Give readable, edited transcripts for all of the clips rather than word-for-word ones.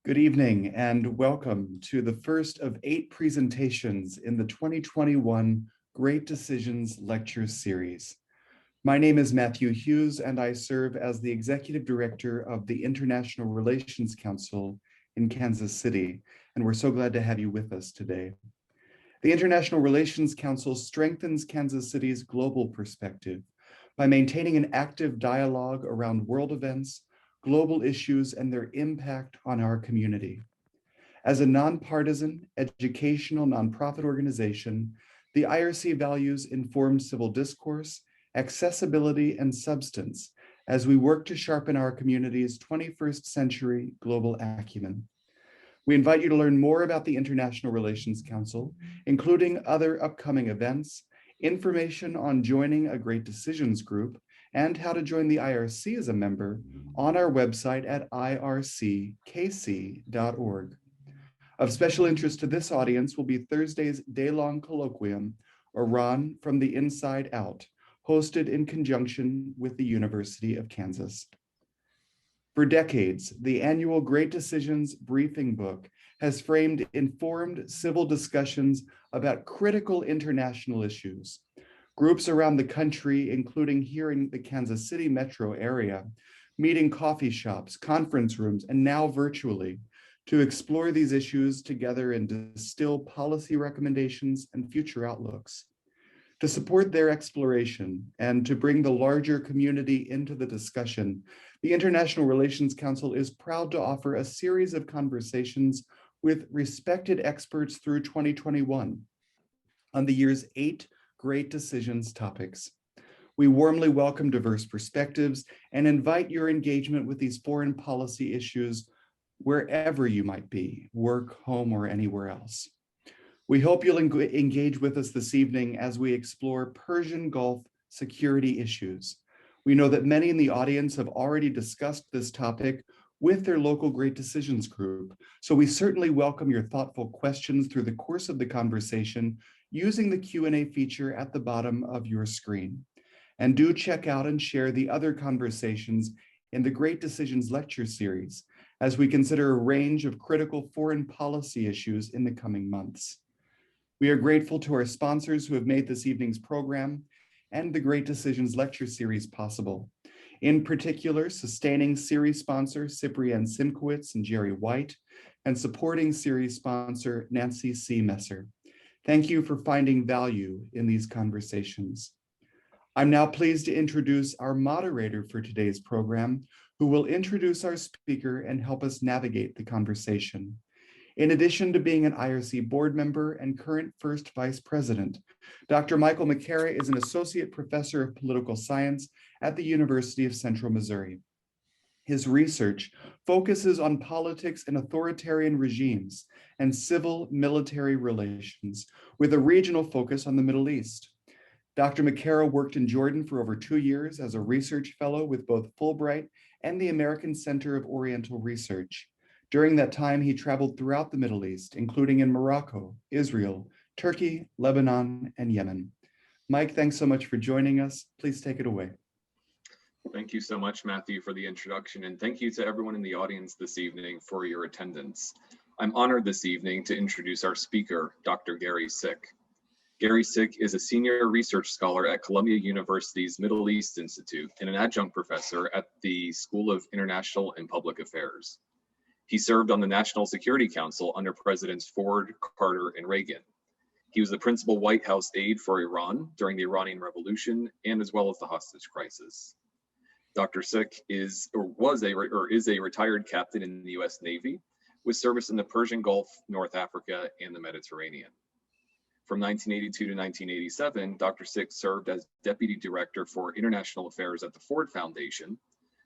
Good evening and welcome to the first of 8 presentations in the 2021 Great Decisions Lecture Series. My name is Matthew Hughes and I serve as the Executive Director of the International Relations Council in Kansas City, and we're so glad to have you with us today. The International Relations Council strengthens Kansas City's global perspective by maintaining an active dialogue around world events, global issues, and their impact on our community. As a nonpartisan, educational nonprofit organization, the IRC values informed civil discourse, accessibility, and substance as we work to sharpen our community's 21st century global acumen. We invite you to learn more about the International Relations Council, including other upcoming events, information on joining a Great Decisions group, and how to join the IRC as a member on our website at irckc.org. Of special interest to this audience will be Thursday's day-long colloquium, Iran from the Inside Out, hosted in conjunction with the University of Kansas. For decades, the annual Great Decisions briefing book has framed informed civil discussions about critical international issues. Groups around the country, including here in the Kansas City metro area, meet in coffee shops, conference rooms, and now virtually to explore these issues together and distill policy recommendations and future outlooks. To support their exploration and to bring the larger community into the discussion, the International Relations Council is proud to offer a series of conversations with respected experts through 2021 on the year's 8 Great Decisions topics. We warmly welcome diverse perspectives and invite your engagement with these foreign policy issues wherever you might be, work, home, or anywhere else. We hope you'll engage with us this evening as we explore Persian Gulf security issues. We know that many in the audience have already discussed this topic with their local Great Decisions group, so we certainly welcome your thoughtful questions through the course of the conversation using the Q&A feature at the bottom of your screen. And do check out and share the other conversations in the Great Decisions lecture series as we consider a range of critical foreign policy issues in the coming months. We are grateful to our sponsors who have made this evening's program and the Great Decisions lecture series possible. In particular, sustaining series sponsor Cyprian Simkowitz and Jerry White, and supporting series sponsor Nancy C. Messer. Thank you for finding value in these conversations. I'm now pleased to introduce our moderator for today's program, who will introduce our speaker and help us navigate the conversation. In addition to being an IRC board member and current first vice president, Dr. Michael McCara is an associate professor of political science at the University of Central Missouri. His research focuses on politics in authoritarian regimes and civil-military relations, with a regional focus on the Middle East. Dr. McCara worked in Jordan for over 2 years as a research fellow with both Fulbright and the American Center of Oriental Research. During that time, he traveled throughout the Middle East, including in Morocco, Israel, Turkey, Lebanon, and Yemen. Mike, thanks so much for joining us. Please take it away. Thank you so much, Matthew, for the introduction, and thank you to everyone in the audience this evening for your attendance. I'm honored this evening to introduce our speaker, Dr. Gary Sick. Gary Sick is a senior research scholar at Columbia University's Middle East Institute and an adjunct professor at the School of International and Public Affairs. He served on the National Security Council under Presidents Ford, Carter, and Reagan. He was the principal White House aide for Iran during the Iranian Revolution and as well as the hostage crisis. Dr. Sick is a retired captain in the U.S. Navy with service in the Persian Gulf, North Africa, and the Mediterranean. From 1982 to 1987, Dr. Sick served as Deputy Director for International Affairs at the Ford Foundation,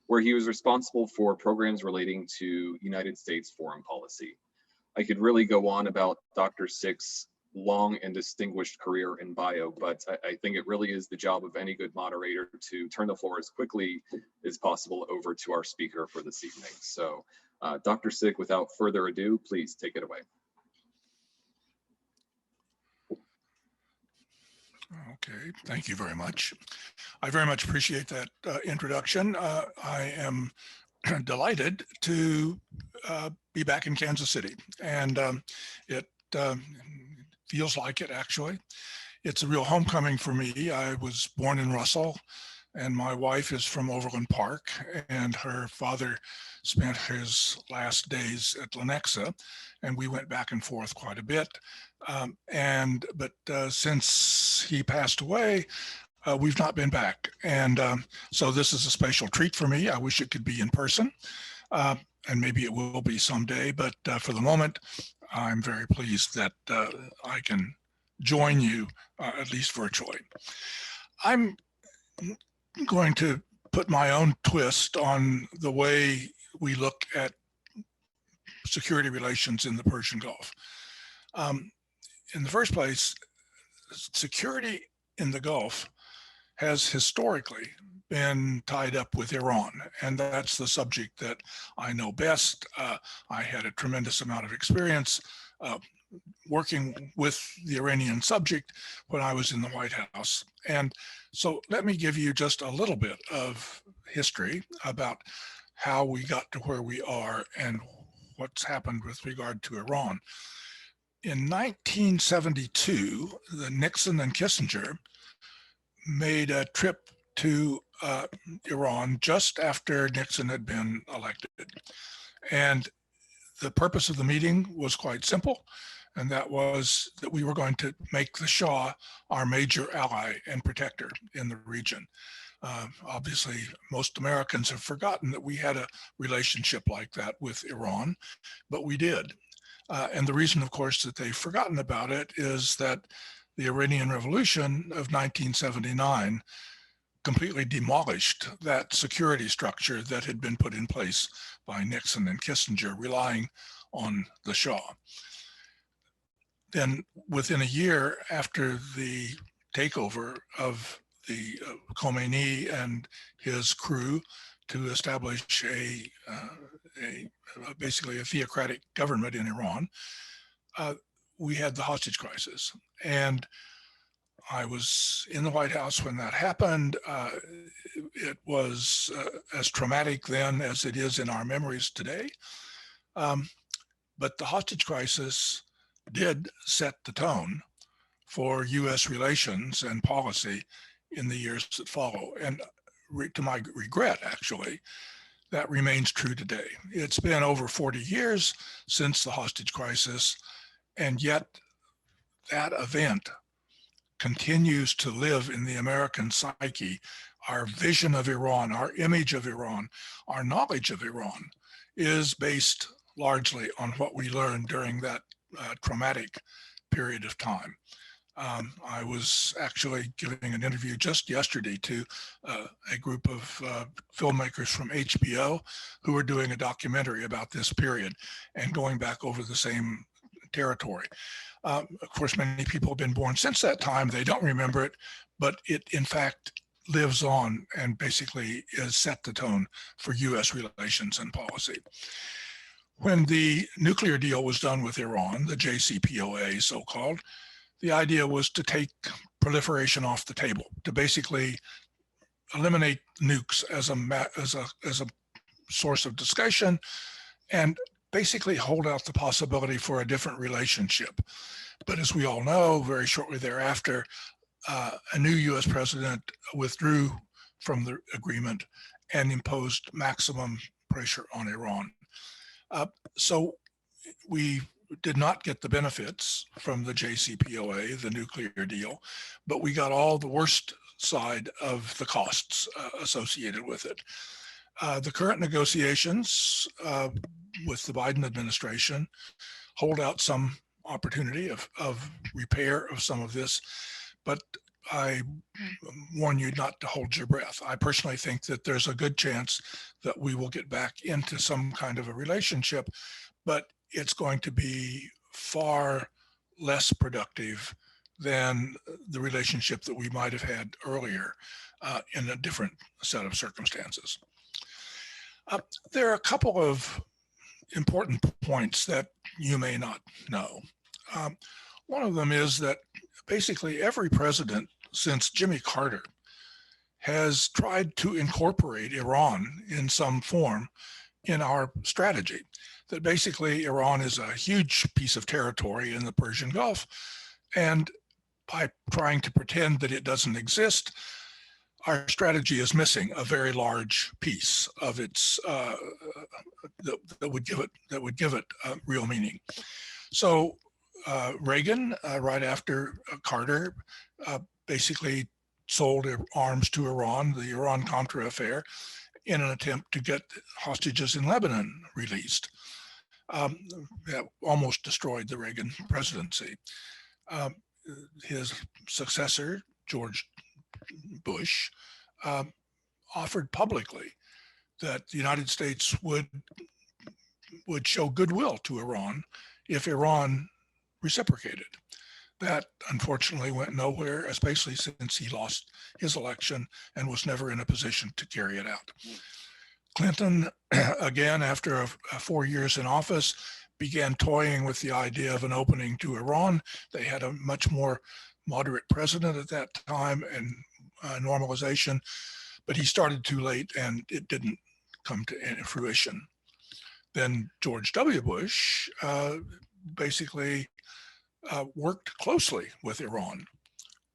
where he was responsible for programs relating to United States foreign policy. I could really go on about Dr. Sick's long and distinguished career in bio, but I think it really is the job of any good moderator to turn the floor as quickly as possible over to our speaker for this evening. So Dr. Sick, without further ado, please take it away. Okay, thank you very much. I very much appreciate that introduction. I am delighted to be back in Kansas City, and it feels like it, actually. It's a real homecoming for me. I was born in Russell, and my wife is from Overland Park, and her father spent his last days at Lenexa, and we went back and forth quite a bit. But since he passed away, we've not been back. And so this is a special treat for me. I wish it could be in person, and maybe it will be someday. But for the moment, I'm very pleased that I can join you, at least virtually. I'm going to put my own twist on the way we look at security relations in the Persian Gulf. In the first place, security in the Gulf has historically been tied up with Iran, and that's the subject that I know best. I had a tremendous amount of experience working with the Iranian subject when I was in the White House. And so let me give you just a little bit of history about how we got to where we are and what's happened with regard to Iran. In 1972, the Nixon and Kissinger made a trip to Iran just after Nixon had been elected. And the purpose of the meeting was quite simple, and that was that we were going to make the Shah our major ally and protector in the region. Obviously, most Americans have forgotten that we had a relationship like that with Iran, but we did. And the reason, of course, that they've forgotten about it is that the Iranian Revolution of 1979 completely demolished that security structure that had been put in place by Nixon and Kissinger, relying on the Shah. Then within a year after the takeover of the Khomeini and his crew to establish basically a theocratic government in Iran, we had the hostage crisis. And I was in the White House when that happened. It was as traumatic then as it is in our memories today. But the hostage crisis did set the tone for US relations and policy in the years that follow. And to my regret, actually, that remains true today. It's been over 40 years since the hostage crisis, and yet that event continues to live in the American psyche. Our vision of Iran, our image of Iran, our knowledge of Iran is based largely on what we learned during that traumatic period of time. I was actually giving an interview just yesterday to a group of filmmakers from HBO who were doing a documentary about this period and going back over the same territory. Of course, many people have been born since that time. They don't remember it, but it in fact lives on and basically has set the tone for US relations and policy. When the nuclear deal was done with Iran, the JCPOA so-called, the idea was to take proliferation off the table, to basically eliminate nukes as a source of discussion and basically hold out the possibility for a different relationship. But as we all know, very shortly thereafter, a new US president withdrew from the agreement and imposed maximum pressure on Iran. So we did not get the benefits from the JCPOA, the nuclear deal, but we got all the worst side of the costs associated with it. The current negotiations with the Biden administration hold out some opportunity of repair of some of this, but I warn you not to hold your breath. I personally think that there's a good chance that we will get back into some kind of a relationship, but it's going to be far less productive than the relationship that we might have had earlier in a different set of circumstances. There are a couple of important points that you may not know. One of them is that basically every president since Jimmy Carter has tried to incorporate Iran in some form in our strategy. That basically Iran is a huge piece of territory in the Persian Gulf, and by trying to pretend that it doesn't exist, our strategy is missing a very large piece of its that would give it real meaning. So Reagan, right after Carter, basically sold arms to Iran, the Iran-Contra affair, in an attempt to get hostages in Lebanon released. That almost destroyed the Reagan presidency. His successor, George Bush, offered publicly that the United States would show goodwill to Iran if Iran reciprocated. That unfortunately went nowhere, especially since he lost his election and was never in a position to carry it out. Clinton, again, after 4 years in office, began toying with the idea of an opening to Iran. They had a much more moderate president at that time and normalization, but he started too late and it didn't come to any fruition. Then George W. Bush basically worked closely with Iran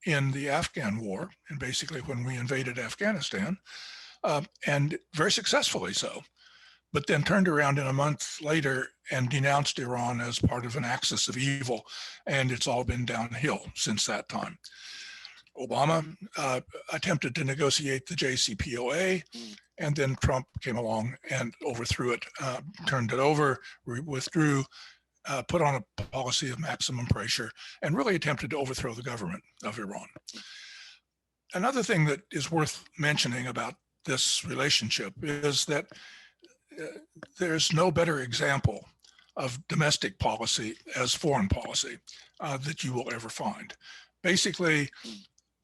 in the Afghan war, and basically when we invaded Afghanistan, and very successfully so, but then turned around in a month later and denounced Iran as part of an axis of evil, and it's all been downhill since that time. Obama attempted to negotiate the JCPOA, and then Trump came along and overthrew it, turned it over, withdrew, put on a policy of maximum pressure, and really attempted to overthrow the government of Iran. Another thing that is worth mentioning about this relationship is that there's no better example of domestic policy as foreign policy that you will ever find. Basically,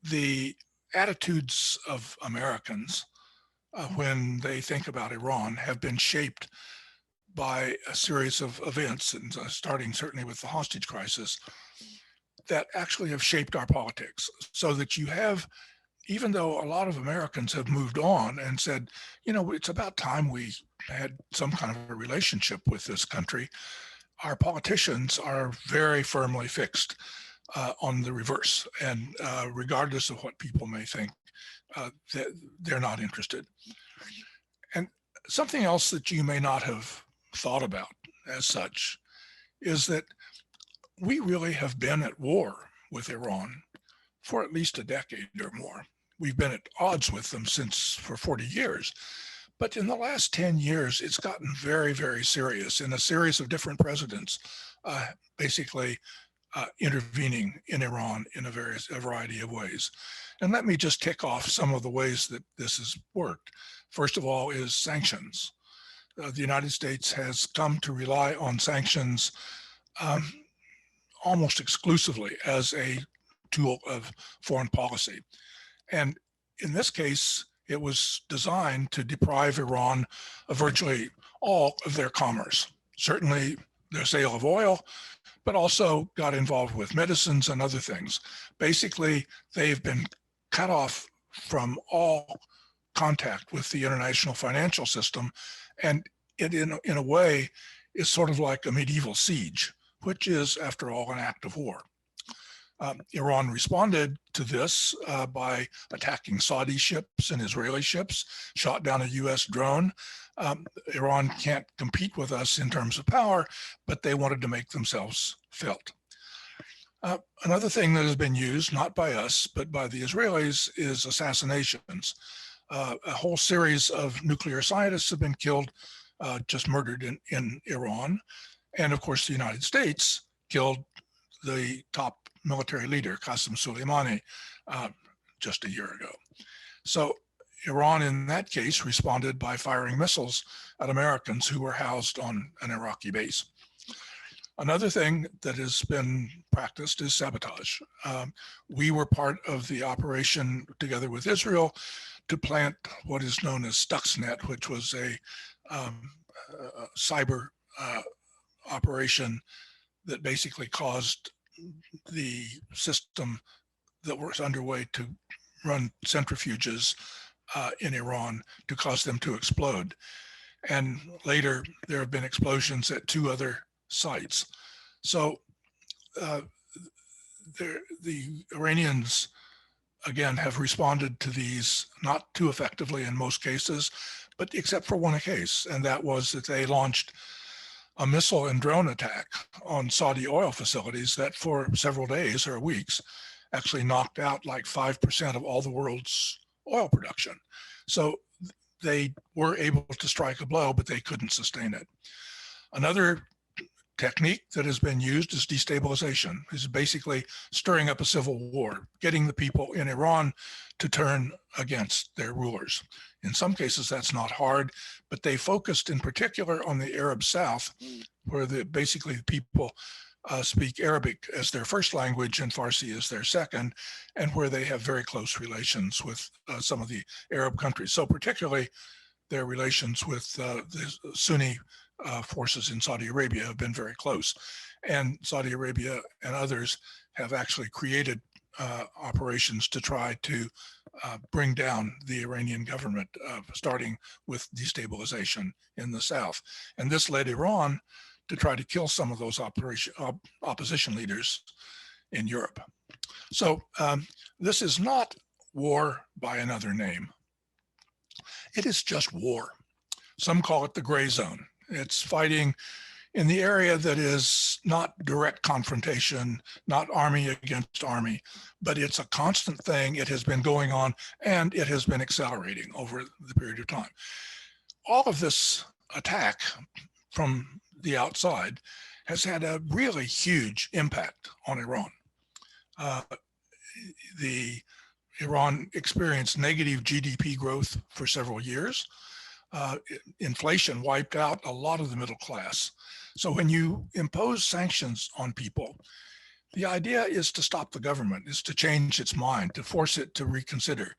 the attitudes of Americans when they think about Iran have been shaped by a series of events, and starting certainly with the hostage crisis, that actually have shaped our politics. So that you have, even though a lot of Americans have moved on and said, you know, it's about time we had some kind of a relationship with this country, our politicians are very firmly fixed on the reverse. And regardless of what people may think, they're not interested. And something else that you may not have thought about as such is that we really have been at war with Iran for at least a decade or more. We've been at odds with them for 40 years. But in the last 10 years, it's gotten very, very serious, in a series of different presidents basically intervening in Iran in a variety of ways. And let me just tick off some of the ways that this has worked. First of all is sanctions. The United States has come to rely on sanctions almost exclusively as a tool of foreign policy. And in this case, it was designed to deprive Iran of virtually all of their commerce, certainly their sale of oil, but also got involved with medicines and other things. Basically, they've been cut off from all contact with the international financial system. And it, in a way, is sort of like a medieval siege, which is, after all, an act of war. Iran responded to this by attacking Saudi ships and Israeli ships, shot down a US drone. Iran can't compete with us in terms of power, but they wanted to make themselves felt. Another thing that has been used, not by us, but by the Israelis, is assassinations. A whole series of nuclear scientists have been killed, just murdered in Iran. And of course, the United States killed the top military leader, Qasem Soleimani, just a year ago. So Iran, in that case, responded by firing missiles at Americans who were housed on an Iraqi base. Another thing that has been practiced is sabotage. We were part of the operation together with Israel to plant what is known as Stuxnet, which was a cyber operation that basically caused the system that was underway to run centrifuges in Iran to cause them to explode. And later, there have been explosions at 2 other sites. So the Iranians, again, have responded to these not too effectively in most cases, but except for one case, and that was that they launched a missile and drone attack on Saudi oil facilities that for several days or weeks actually knocked out like 5% of all the world's oil production. So they were able to strike a blow, but they couldn't sustain it. Another technique that has been used is destabilization. Is basically stirring up a civil war, getting the people in Iran to turn against their rulers. In some cases, that's not hard, but they focused in particular on the Arab South, where basically the people speak Arabic as their first language and Farsi as their second, and where they have very close relations with some of the Arab countries. So particularly their relations with the Sunni forces in Saudi Arabia have been very close. And Saudi Arabia and others have actually created operations to try to bring down the Iranian government, starting with destabilization in the south. And this led Iran to try to kill some of those opposition leaders in Europe. So this is not war by another name. It is just war. Some call it the gray zone. It's fighting in the area that is not direct confrontation, not army against army, but it's a constant thing. It has been going on and it has been accelerating over the period of time. All of this attack from the outside has had a really huge impact on Iran. Iran experienced negative GDP growth for several years. Inflation wiped out a lot of the middle class. So when you impose sanctions on people, the idea is to stop the government, is to change its mind, to force it to reconsider.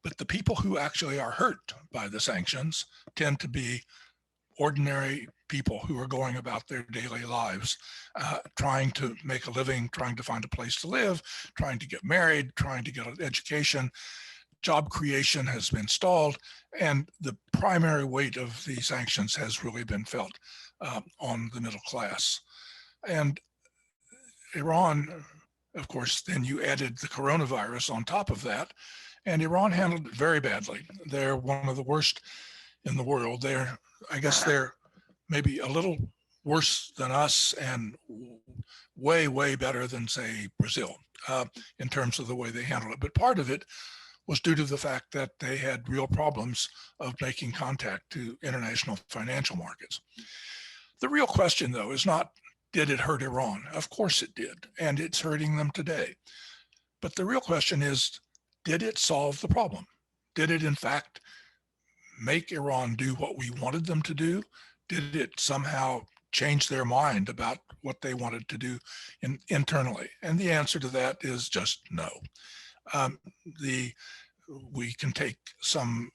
But the people who actually are hurt by the sanctions tend to be ordinary people who are going about their daily lives, trying to make a living, trying to find a place to live, trying to get married, trying to get an education. Job creation has been stalled, and the primary weight of the sanctions has really been felt on the middle class. And Iran, of course, then you added the coronavirus on top of that, and Iran handled it very badly. They're one of the worst in the world. I guess they're maybe a little worse than us and way, way better than, say, Brazil in terms of the way they handle it. But part of it was due to the fact that they had real problems of making contact to international financial markets. The real question, though, is not, did it hurt Iran? Of course it did, and it's hurting them today. But the real question is, did it solve the problem? Did it, in fact, make Iran do what we wanted them to do? Did it somehow change their mind about what they wanted to do internally? And the answer to that is just no. We can take some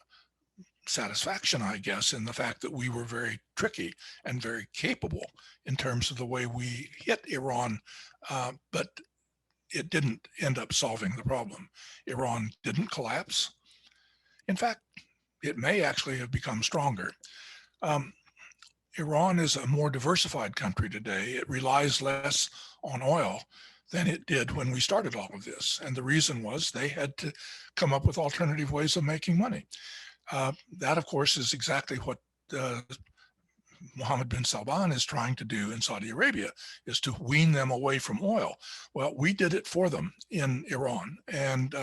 satisfaction, I guess, in the fact that we were very tricky and very capable in terms of the way we hit Iran, but it didn't end up solving the problem. Iran didn't collapse. In fact, it may actually have become stronger. Iran is a more diversified country today. It relies less on oil than it did when we started all of this. And the reason was they had to come up with alternative ways of making money. That, of course, is exactly what Mohammed bin Salman is trying to do in Saudi Arabia, is to wean them away from oil. Well, we did it for them in Iran, and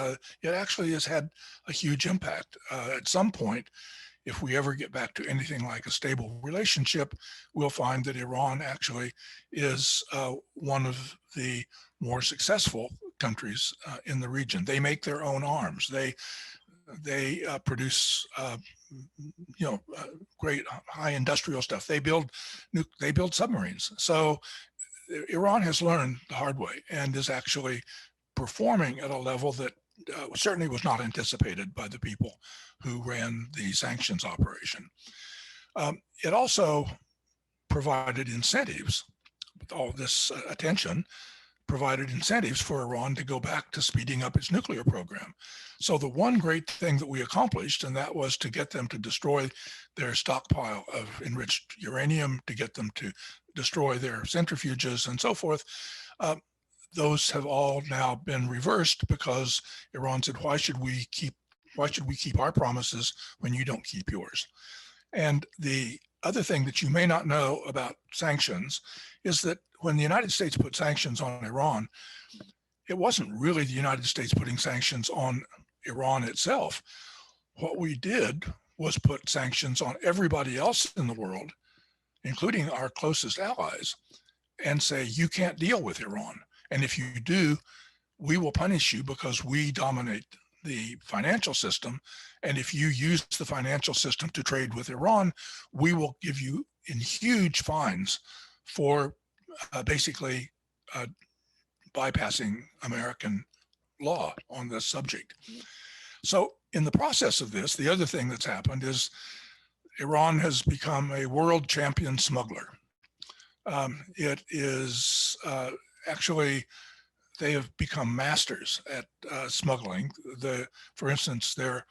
it actually has had a huge impact. At some point, if we ever get back to anything like a stable relationship, we'll find that Iran actually is one of the more successful countries in the region. They make their own arms. They produce great high industrial stuff. They build submarines. So Iran has learned the hard way and is actually performing at a level that certainly was not anticipated by the people who ran the sanctions operation. It also provided incentives with all this attention provided incentives for Iran to go back to speeding up its nuclear program. So the one great thing that we accomplished, and that was to get them to destroy their stockpile of enriched uranium, to get them to destroy their centrifuges and so forth, those have all now been reversed because Iran said, why should we keep our promises when you don't keep yours? And the other thing that you may not know about sanctions is that when the United States put sanctions on Iran, it wasn't really the United States putting sanctions on Iran itself. What we did was put sanctions on everybody else in the world, including our closest allies, and say, you can't deal with Iran. And if you do, we will punish you because we dominate the financial system. And if you use the financial system to trade with Iran, we will give you in huge fines for basically bypassing American law on this subject. So in the process of this, the other thing that's happened is Iran has become a world champion smuggler. It is actually, they have become masters at smuggling. For instance, their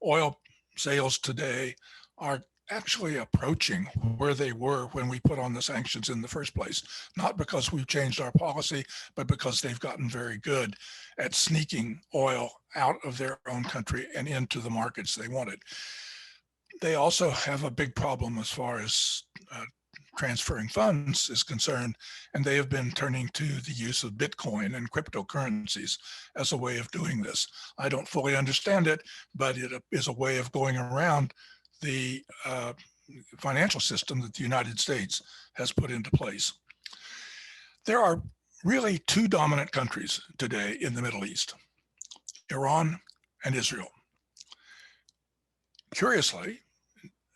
oil sales today are actually approaching where they were when we put on the sanctions in the first place, not because we've changed our policy, but because they've gotten very good at sneaking oil out of their own country and into the markets they wanted. They also have a big problem as far as transferring funds is concerned, and they have been turning to the use of Bitcoin and cryptocurrencies as a way of doing this. I don't fully understand it, but it is a way of going around the financial system that the United States has put into place. There are really two dominant countries today in the Middle East, Iran and Israel. Curiously,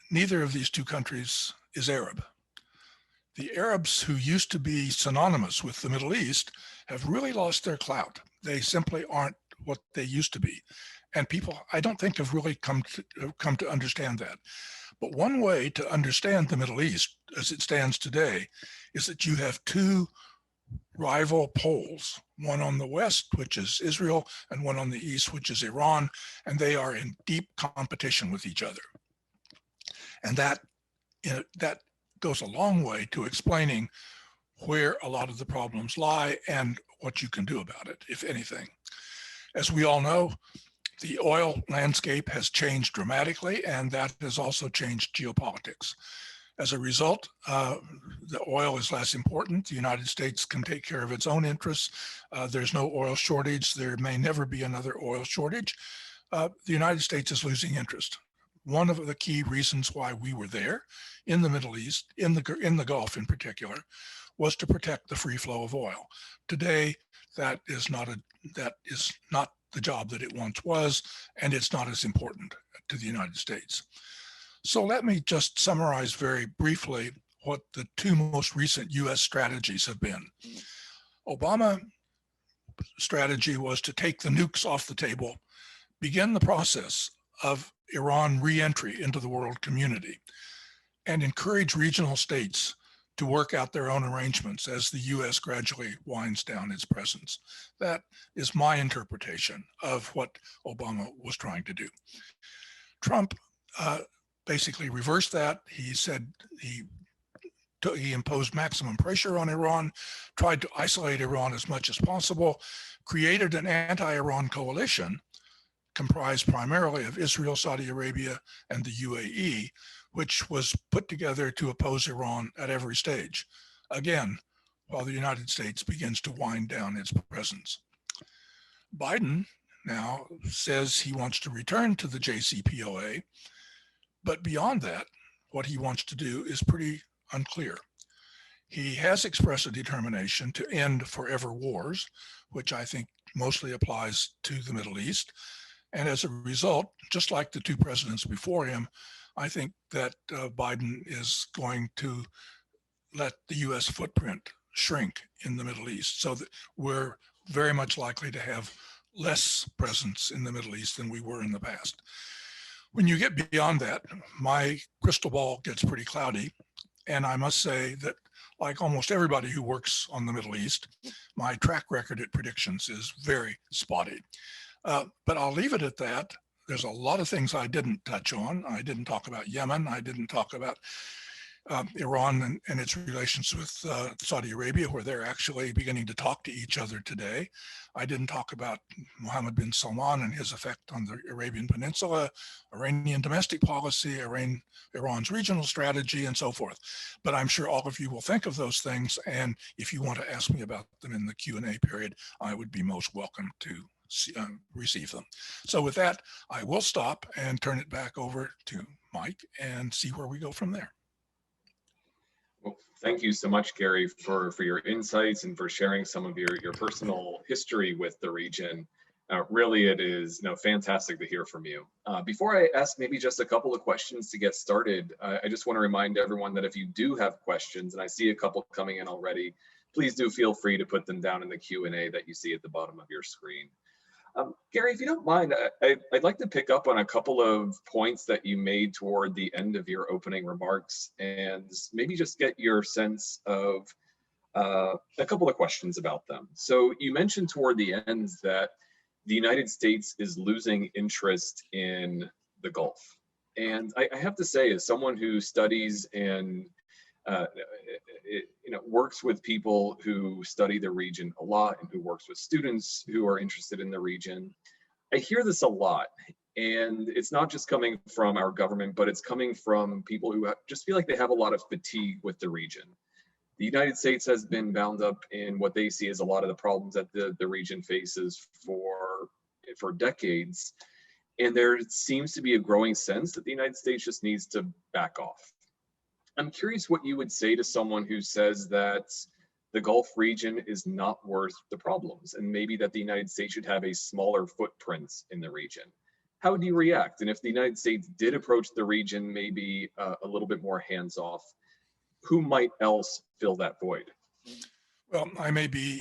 neither of these two countries is Arab. The Arabs who used to be synonymous with the Middle East have really lost their clout. They simply aren't what they used to be. And people, I don't think, have really come to understand that. But one way to understand the Middle East as it stands today is that you have two rival poles, one on the west, which is Israel, and one on the east, which is Iran, and they are in deep competition with each other. And that goes a long way to explaining where a lot of the problems lie and what you can do about it, if anything. As we all know, the oil landscape has changed dramatically, and that has also changed geopolitics. As a result, the oil is less important. The United States can take care of its own interests. There's no oil shortage. There may never be another oil shortage. The United States is losing interest. One of the key reasons why we were there in the Middle East, in the Gulf in particular, was to protect the free flow of oil. Today, that is not the job that it once was, and it's not as important to the United States. So let me just summarize very briefly what the two most recent US strategies have been. Obama strategy was to take the nukes off the table, begin the process of Iran re-entry into the world community, and encourage regional states to work out their own arrangements as the US gradually winds down its presence. That is my interpretation of what Obama was trying to do. Trump basically reversed that. He said he imposed maximum pressure on Iran, tried to isolate Iran as much as possible, created an anti-Iran coalition comprised primarily of Israel, Saudi Arabia, and the UAE, which was put together to oppose Iran at every stage. Again, while the United States begins to wind down its presence. Biden now says he wants to return to the JCPOA, but beyond that, what he wants to do is pretty unclear. He has expressed a determination to end forever wars, which I think mostly applies to the Middle East. And as a result, just like the two presidents before him, I think that Biden is going to let the US footprint shrink in the Middle East, so that we're very much likely to have less presence in the Middle East than we were in the past. When you get beyond that, my crystal ball gets pretty cloudy. And I must say that, like almost everybody who works on the Middle East, my track record at predictions is very spotty. But I'll leave it at that. There's a lot of things I didn't touch on. I didn't talk about Yemen. I didn't talk about Iran and its relations with Saudi Arabia, where they're actually beginning to talk to each other today. I didn't talk about Mohammed bin Salman and his effect on the Arabian Peninsula, Iranian domestic policy, Iran's regional strategy, and so forth. But I'm sure all of you will think of those things, and if you want to ask me about them in the Q&A period, I would be most welcome to receive them. So with that, I will stop and turn it back over to Mike and see where we go from there. Well, thank you so much, Gary, for your insights and for sharing some of your personal history with the region. Really, it is fantastic to hear from you. Before I ask maybe just a couple of questions to get started, I just want to remind everyone that if you do have questions, and I see a couple coming in already, please do feel free to put them down in the Q&A that you see at the bottom of your screen. Gary, if you don't mind, I'd like to pick up on a couple of points that you made toward the end of your opening remarks and maybe just get your sense of a couple of questions about them. So you mentioned toward the end that the United States is losing interest in the Gulf. And I have to say, as someone who studies and works with people who study the region a lot and who works with students who are interested in the region, I hear this a lot. And it's not just coming from our government, but it's coming from people who just feel like they have a lot of fatigue with the region. The United States has been bound up in what they see as a lot of the problems that the region faces for decades. And there seems to be a growing sense that the United States just needs to back off. I'm curious what you would say to someone who says that the Gulf region is not worth the problems and maybe that the United States should have a smaller footprint in the region. How would you react? And if the United States did approach the region maybe a little bit more hands-off, who might else fill that void? Well, I may be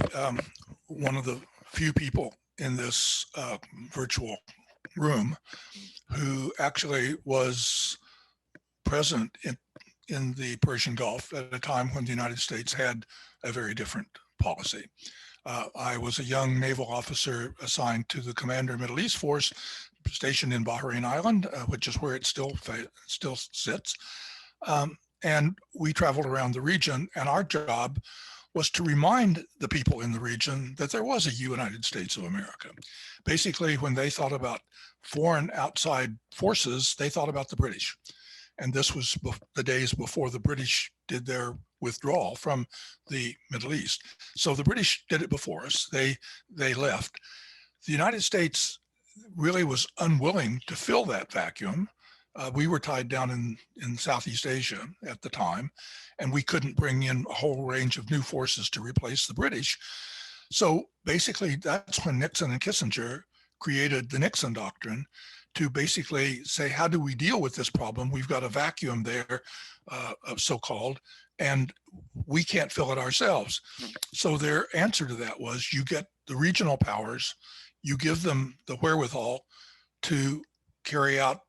one of the few people in this virtual room who actually was present in the Persian Gulf at a time when the United States had a very different policy. I was a young naval officer assigned to the Commander Middle East Force stationed in Bahrain Island, which is where it still sits. And we traveled around the region, and our job was to remind the people in the region that there was a United States of America. Basically, when they thought about foreign outside forces, they thought about the British. And this was the days before the British did their withdrawal from the Middle East. So the British did it before us. They left. The United States really was unwilling to fill that vacuum. We were tied down in Southeast Asia at the time, and we couldn't bring in a whole range of new forces to replace the British. So basically, that's when Nixon and Kissinger created the Nixon Doctrine to basically say, how do we deal with this problem? We've got a vacuum there, so-called, and we can't fill it ourselves. So their answer to that was, you get the regional powers, you give them the wherewithal to carry out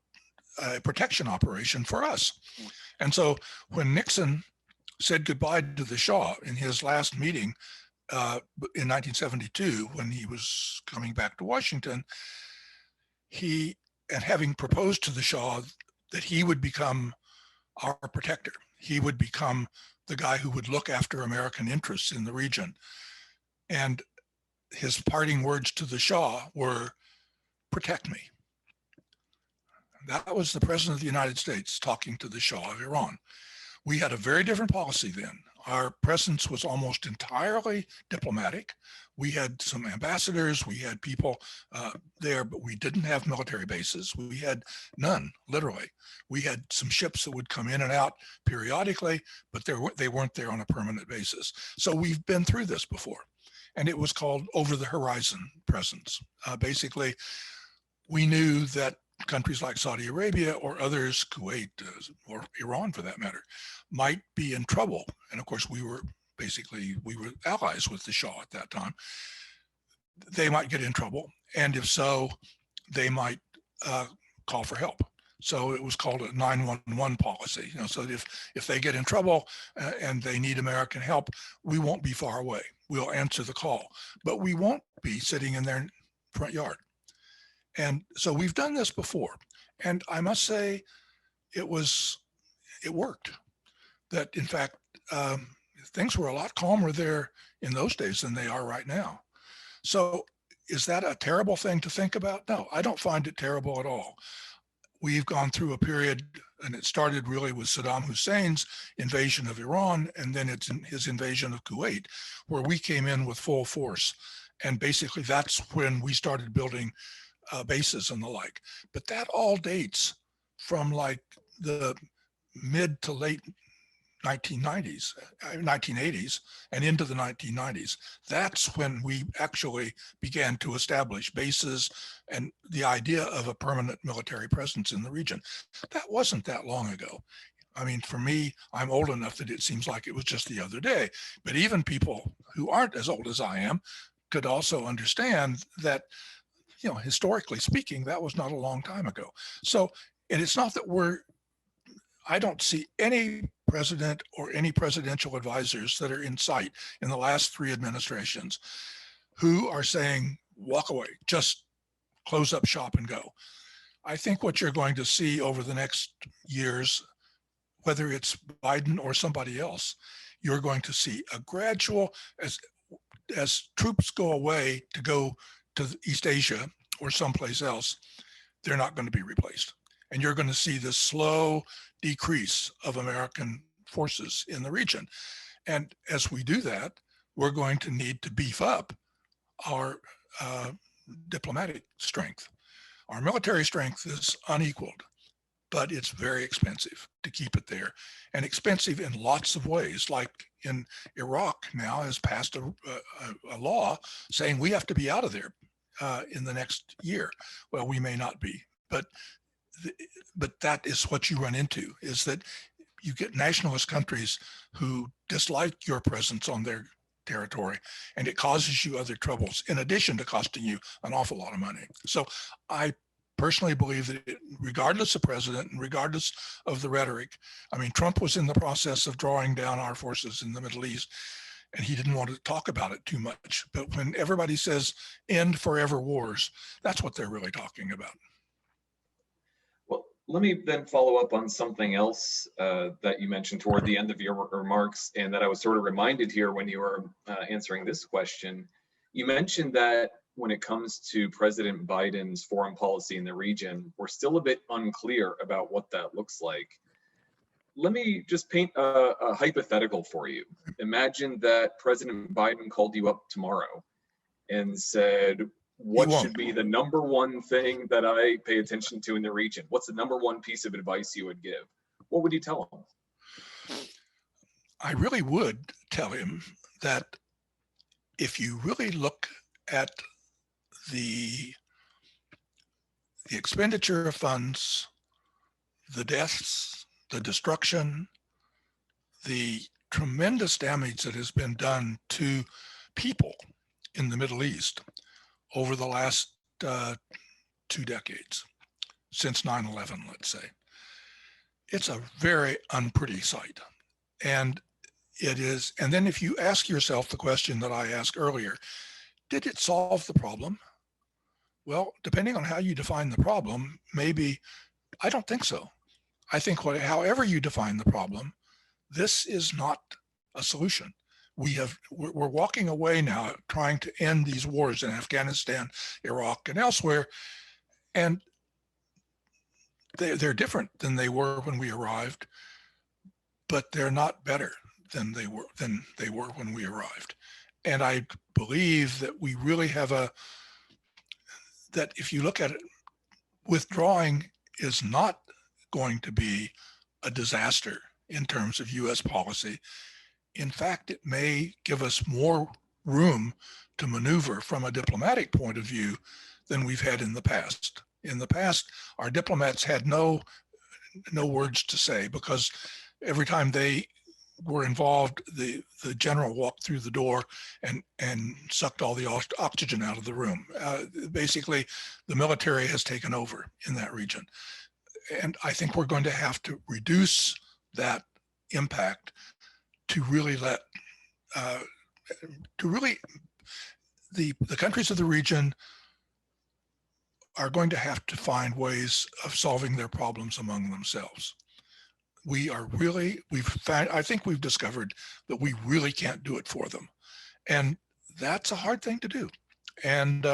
a protection operation for us. And so when Nixon said goodbye to the Shah in his last meeting in 1972, when he was coming back to Washington, and having proposed to the Shah that he would become our protector, he would become the guy who would look after American interests in the region. And his parting words to the Shah were, protect me. That was the President of the United States talking to the Shah of Iran. We had a very different policy then. Our presence was almost entirely diplomatic. We had some ambassadors, we had people there, but we didn't have military bases. We had none, literally. We had some ships that would come in and out periodically, but they weren't there on a permanent basis. So we've been through this before, and it was called over-the-horizon presence. Basically, we knew that countries like Saudi Arabia or others, Kuwait or Iran for that matter, might be in trouble. And of course, we were allies with the Shah at that time. They might get in trouble. And if so, they might call for help. So it was called a 911 policy. So if they get in trouble and they need American help, we won't be far away. We'll answer the call, but we won't be sitting in their front yard. And so we've done this before. And I must say it worked. That in fact, things were a lot calmer there in those days than they are right now. So is that a terrible thing to think about? No, I don't find it terrible at all. We've gone through a period, and it started really with Saddam Hussein's invasion of Iran, and then it's his invasion of Kuwait, where we came in with full force. And basically that's when we started building bases and the like. But that all dates from like the mid to late 1980s and into the 1990s. That's when we actually began to establish bases and the idea of a permanent military presence in the region. That wasn't that long ago. I mean, for me, I'm old enough that it seems like it was just the other day, but even people who aren't as old as I am could also understand that, historically speaking, that was not a long time ago. So, and it's not that I don't see any president or any presidential advisors that are in sight in the last 3 administrations who are saying, walk away, just close up shop and go. I think what you're going to see over the next years, whether it's Biden or somebody else, you're going to see a gradual, as troops go away to go to East Asia or someplace else, they're not going to be replaced. And you're going to see this slow decrease of American forces in the region. And as we do that, we're going to need to beef up our diplomatic strength. Our military strength is unequaled, but it's very expensive to keep it there, and expensive in lots of ways. Like in Iraq now has passed a law saying we have to be out of there in the next year. Well, we may not be, but that is what you run into, is that you get nationalist countries who dislike your presence on their territory, and it causes you other troubles in addition to costing you an awful lot of money. So I personally believe that regardless of president and regardless of the rhetoric, I mean, Trump was in the process of drawing down our forces in the Middle East, and he didn't want to talk about it too much. But when everybody says end forever wars, that's what they're really talking about. Well, let me then follow up on something else that you mentioned toward the end of your remarks, and that I was sort of reminded here when you were answering this question. You mentioned that when it comes to President Biden's foreign policy in the region, we're still a bit unclear about what that looks like. Let me just paint a hypothetical for you. Imagine that President Biden called you up tomorrow and said, what should be the number one thing that I pay attention to in the region? What's the number one piece of advice you would give? What would you tell him? I really would tell him that if you really look at the expenditure of funds, the deaths, the destruction, the tremendous damage that has been done to people in the Middle East over the last 2 decades, since 9/11, let's say. It's a very unpretty sight. And it is, and then if you ask yourself the question that I asked earlier, did it solve the problem? Well, depending on how you define the problem, maybe, I don't think so. I think however you define the problem, this is not a solution. We're walking away now trying to end these wars in Afghanistan, Iraq, and elsewhere, and they're different than they were when we arrived, but they're not better than they were when we arrived. And I believe that we really have that if you look at it, withdrawing is not going to be a disaster in terms of US policy. In fact, it may give us more room to maneuver from a diplomatic point of view than we've had in the past. In the past, our diplomats had no words to say, because every time they were involved, the general walked through the door and sucked all the oxygen out of the room. Basically, the military has taken over in that region. And I think we're going to have to reduce that impact to really the countries of the region are going to have to find ways of solving their problems among themselves. I think we've discovered that we really can't do it for them. And that's a hard thing to do. And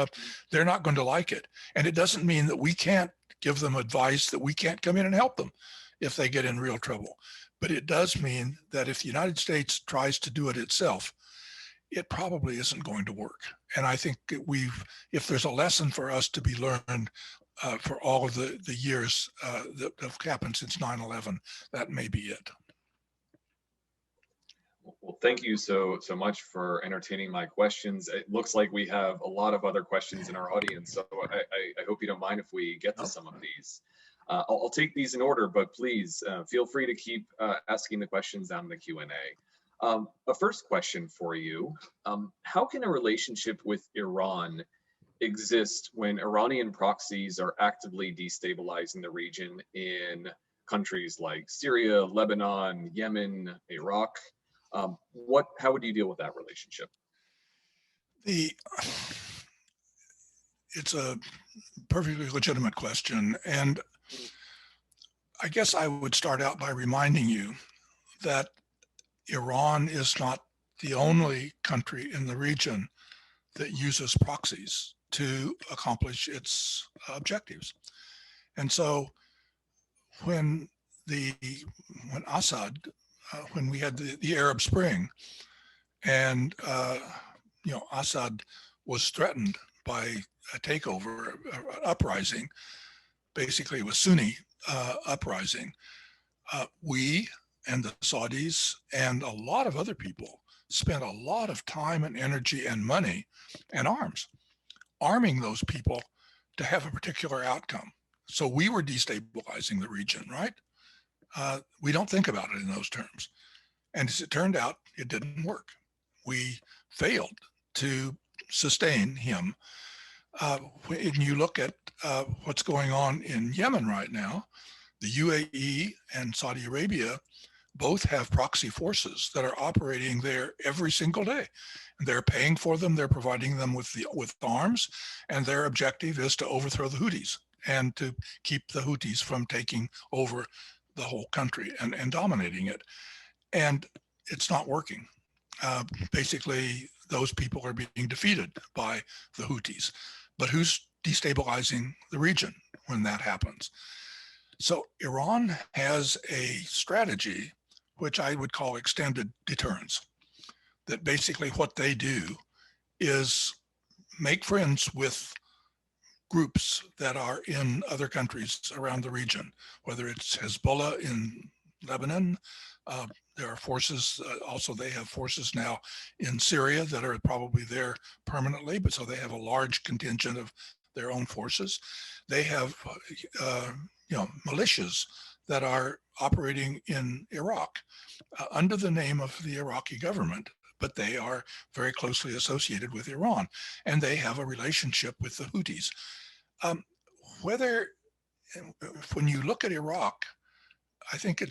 they're not going to like it. And it doesn't mean that we can't give them advice, that we can't come in and help them if they get in real trouble. But it does mean that if the United States tries to do it itself, it probably isn't going to work. And I think if there's a lesson for us to be learned for all of the years that have happened since 9/11, that may be it. Well, thank you so much for entertaining my questions. It looks like we have a lot of other questions in our audience, so I hope you don't mind if we get to some of these. I'll take these in order, but please feel free to keep asking the questions down in the Q&A. A first question for you, how can a relationship with Iran exist when Iranian proxies are actively destabilizing the region in countries like Syria, Lebanon, Yemen, Iraq? How would you deal with that relationship? It's a perfectly legitimate question. And I guess I would start out by reminding you that Iran is not the only country in the region that uses proxies to accomplish its objectives. And so when Assad, when we had the Arab Spring, and Assad was threatened by a takeover, an uprising, basically it was Sunni uprising, we and the Saudis and a lot of other people spent a lot of time and energy and money and arming those people to have a particular outcome. So we were destabilizing the region, right? We don't think about it in those terms. And as it turned out, it didn't work. We failed to sustain him. When you look at what's going on in Yemen right now, the UAE and Saudi Arabia both have proxy forces that are operating there every single day. They're paying for them, they're providing them with arms, and their objective is to overthrow the Houthis and to keep the Houthis from taking over the whole country and dominating it. And it's not working. Basically, those people are being defeated by the Houthis. But who's destabilizing the region when that happens? So Iran has a strategy which I would call extended deterrence. That basically what they do is make friends with groups that are in other countries around the region, whether it's Hezbollah in Lebanon. There are forces, also they have forces now in Syria that are probably there permanently, but so they have a large contingent of their own forces. They have militias that are operating in Iraq under the name of the Iraqi government, but they are very closely associated with Iran, and they have a relationship with the Houthis. When you look at Iraq, I think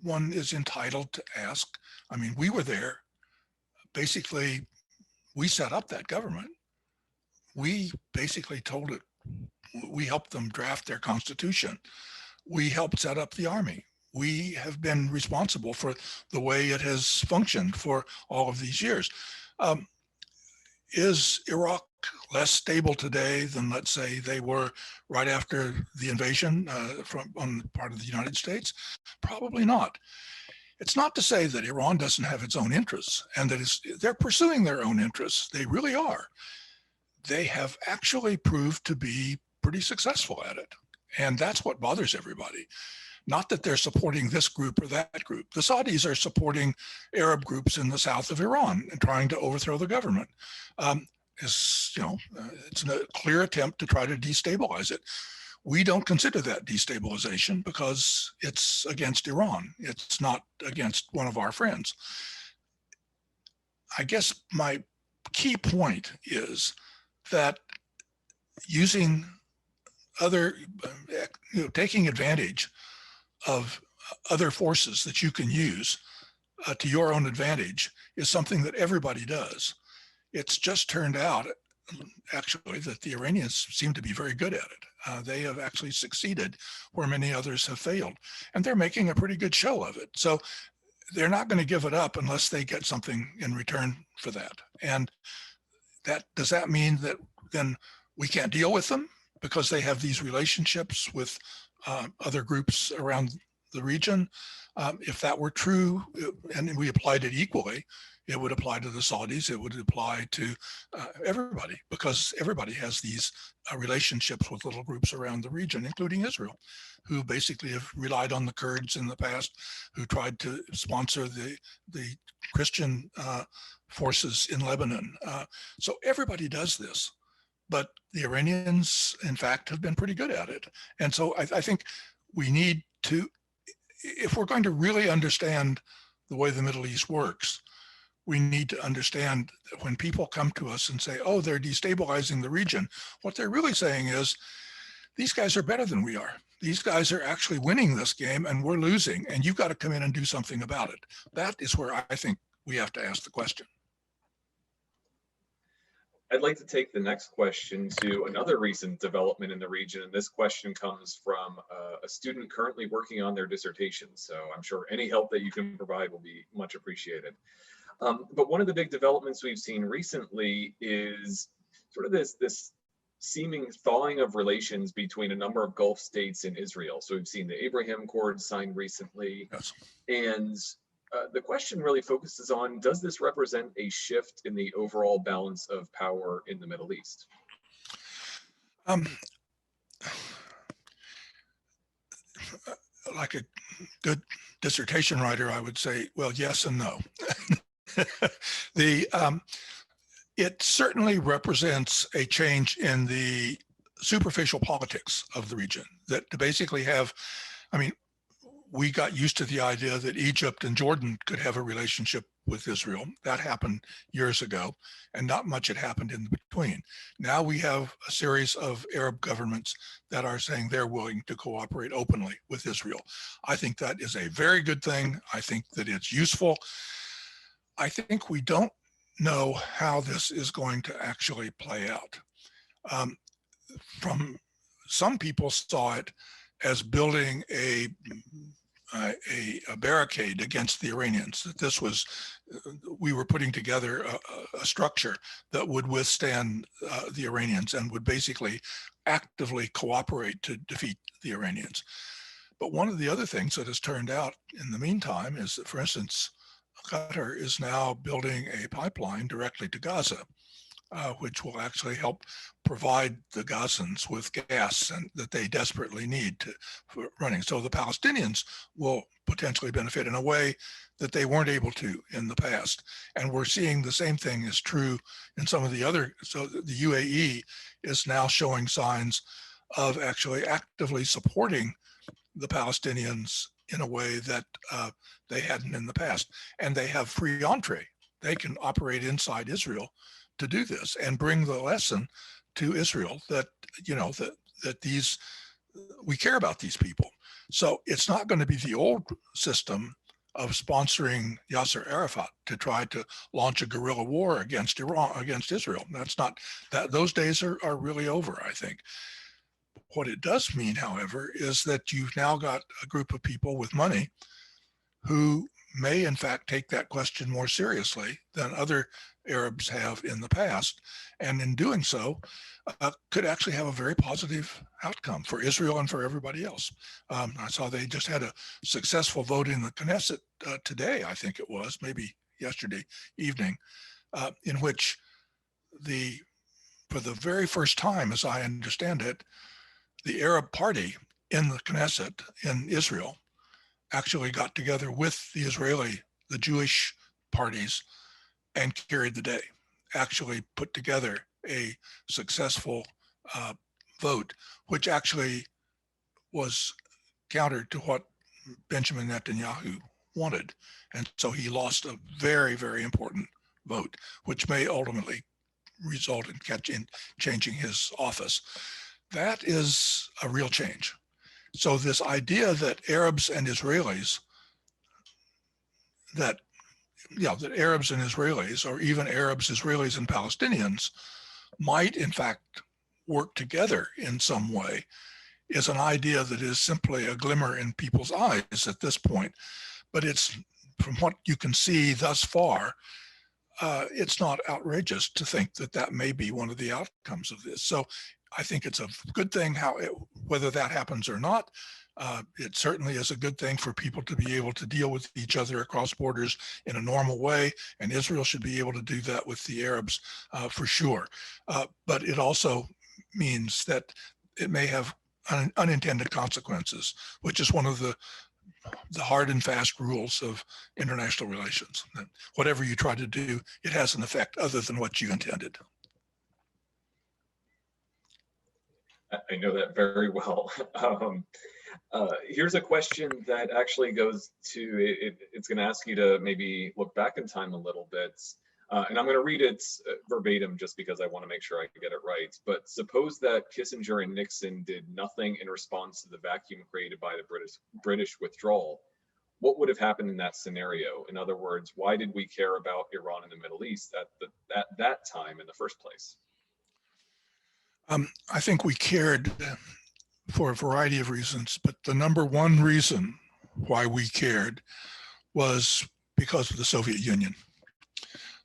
one is entitled to ask, I mean, we were there. Basically, we set up that government. We basically told it, we helped them draft their constitution. We helped set up the army. We have been responsible for the way it has functioned for all of these years. Is Iraq less stable today than, let's say, they were right after the invasion on the part of the United States? Probably not. It's not to say that Iran doesn't have its own interests and that they're pursuing their own interests. They really are. They have actually proved to be pretty successful at it. And that's what bothers everybody. Not that they're supporting this group or that group. The Saudis are supporting Arab groups in the south of Iran and trying to overthrow the government. It's a clear attempt to try to destabilize it. We don't consider that destabilization because it's against Iran. It's not against one of our friends. I guess my key point is that using other, taking advantage of other forces that you can use to your own advantage is something that everybody does. It's just turned out, actually, that the Iranians seem to be very good at it. They have actually succeeded where many others have failed, and they're making a pretty good show of it. So they're not going to give it up unless they get something in return for that. And does that mean that then we can't deal with them because they have these relationships with other groups around the region? If that were true, and we applied it equally, it would apply to the Saudis, it would apply to everybody, because everybody has these relationships with little groups around the region, including Israel, who basically have relied on the Kurds in the past, who tried to sponsor the Christian forces in Lebanon. So everybody does this, but the Iranians, in fact, have been pretty good at it. And so I think we need to, if we're going to really understand the way the Middle East works, we need to understand that when people come to us and say, oh, they're destabilizing the region, what they're really saying is, these guys are better than we are. These guys are actually winning this game and we're losing, and you've got to come in and do something about it. That is where I think we have to ask the question. I'd like to take the next question to another recent development in the region, and this question comes from a student currently working on their dissertation, so I'm sure any help that you can provide will be much appreciated. But one of the big developments we've seen recently is sort of this seeming thawing of relations between a number of Gulf states and Israel. So we've seen the Abraham Accords signed recently, Yes. And the question really focuses on, does this represent a shift in the overall balance of power in the Middle East? Like a good dissertation writer, I would say, well, yes and no. It certainly represents a change in the superficial politics of the region, that to basically have, I mean, we got used to the idea that Egypt and Jordan could have a relationship with Israel. That happened years ago, and not much had happened in between. Now we have a series of Arab governments that are saying they're willing to cooperate openly with Israel. I think that is a very good thing. I think that it's useful. I think we don't know how this is going to actually play out. From some people saw it as building a barricade against the Iranians, that this was, we were putting together a structure that would withstand the Iranians and would basically actively cooperate to defeat the Iranians. But one of the other things that has turned out in the meantime is that, for instance, Qatar is now building a pipeline directly to Gaza, which will actually help provide the Gazans with gas and that they desperately need for running. So the Palestinians will potentially benefit in a way that they weren't able to in the past. And we're seeing the same thing is true in some of the other, so the UAE is now showing signs of actually actively supporting the Palestinians in a way that they hadn't in the past. And they have free entree. They can operate inside Israel to do this and bring the lesson to Israel that, you know, that these, we care about these people. So it's not going to be the old system of sponsoring Yasser Arafat to try to launch a guerrilla war against Israel. That's not, that those days are really over, I think. What it does mean, however, is that you've now got a group of people with money who may in fact take that question more seriously than other Arabs have in the past, and in doing so could actually have a very positive outcome for Israel and for everybody else. I saw they just had a successful vote in the Knesset today, I think it was, maybe yesterday evening, in which for the very first time, as I understand it, the Arab party in the Knesset in Israel actually got together with the Jewish parties and carried the day, actually put together a successful vote, which actually was counter to what Benjamin Netanyahu wanted. And so he lost a very, very important vote, which may ultimately result in changing his office. that is a real change. So this idea that Arabs and Israelis, that Arabs and Israelis, or even Arabs, Israelis, and Palestinians might in fact work together in some way, is an idea that is simply a glimmer in people's eyes at this point. But it's, from what you can see thus far, it's not outrageous to think that that may be one of the outcomes of this. So I think it's a good thing whether that happens or not. It certainly is a good thing for people to be able to deal with each other across borders in a normal way, and Israel should be able to do that with the Arabs for sure. But it also means that it may have unintended consequences, which is one of the hard and fast rules of international relations. That whatever you try to do, it has an effect other than what you intended. I know that very well. Here's a question that actually goes to, it's going to ask you to maybe look back in time a little bit. And I'm going to read it verbatim just because I want to make sure I get it right. But suppose that Kissinger and Nixon did nothing in response to the vacuum created by the British withdrawal. What would have happened in that scenario? In other words, why did we care about Iran and the Middle East at that time in the first place? I think we cared for a variety of reasons, but the number one reason why we cared was because of the Soviet Union.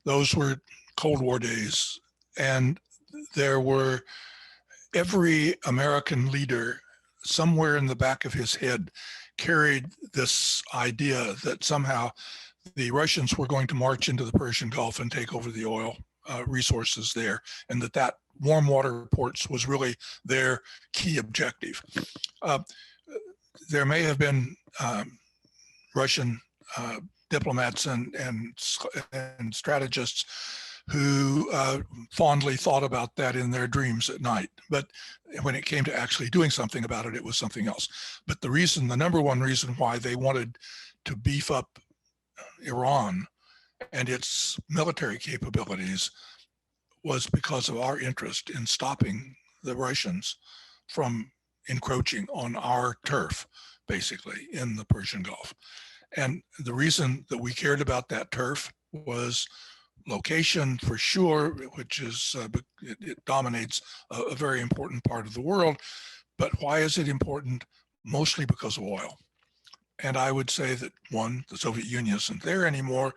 Those were Cold War days, and every American leader somewhere in the back of his head carried this idea that somehow the Russians were going to march into the Persian Gulf and take over the oil resources there, and that warm water ports was really their key objective. There may have been Russian diplomats and strategists who fondly thought about that in their dreams at night. But when it came to actually doing something about it, it was something else. But the number one reason why they wanted to beef up Iran and its military capabilities was because of our interest in stopping the Russians from encroaching on our turf, basically, in the Persian Gulf. And the reason that we cared about that turf was location for sure, which is, it dominates a very important part of the world. But why is it important? Mostly because of oil. And I would say that one, the Soviet Union isn't there anymore.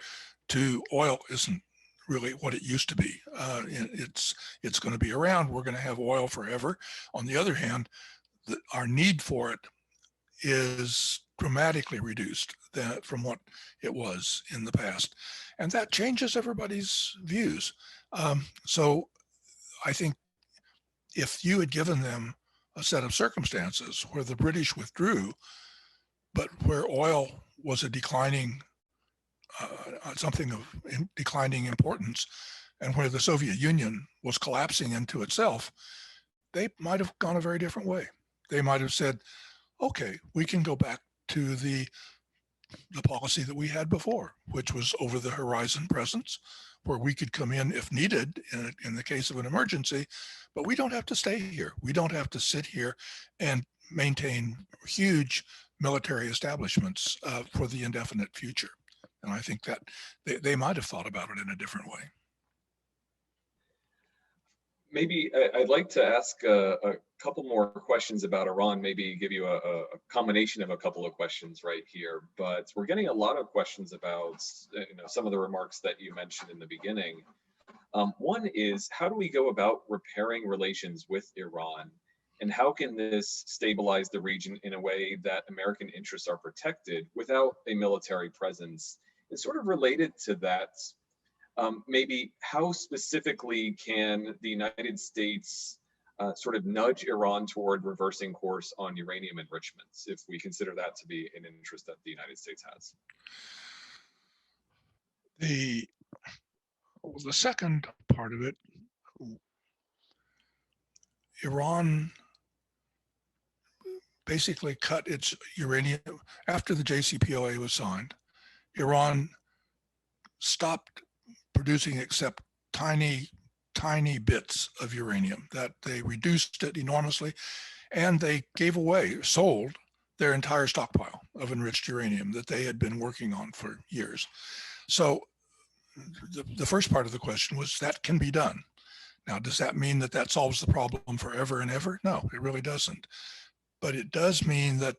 Two, oil isn't really what it used to be. It's going to be around. We're going to have oil forever. On the other hand, our need for it is dramatically reduced from what it was in the past. And that changes everybody's views. So I think if you had given them a set of circumstances where the British withdrew, but where oil was a declining, something of declining importance, and where the Soviet Union was collapsing into itself, they might have gone a very different way. They might have said, okay, we can go back to the policy that we had before, which was over the horizon presence, where we could come in if needed in the case of an emergency, but we don't have to stay here. We don't have to sit here and maintain huge military establishments for the indefinite future. And I think that they might have thought about it in a different way. Maybe I'd like to ask a couple more questions about Iran, maybe give you a combination of a couple of questions right here. But we're getting a lot of questions about some of the remarks that you mentioned in the beginning. One is, how do we go about repairing relations with Iran? And how can this stabilize the region in a way that American interests are protected without a military presence? And sort of related to that, maybe how specifically can the United States sort of nudge Iran toward reversing course on uranium enrichment, if we consider that to be an interest that the United States has? The second part of it, Iran basically cut its uranium after the JCPOA was signed. Iran stopped producing except tiny tiny bits of uranium, that they reduced it enormously, and they gave away, sold their entire stockpile of enriched uranium that they had been working on for years. So the first part of the question was, that can be done. Now, does that mean that that solves the problem forever and ever? No, it really doesn't. But it does mean that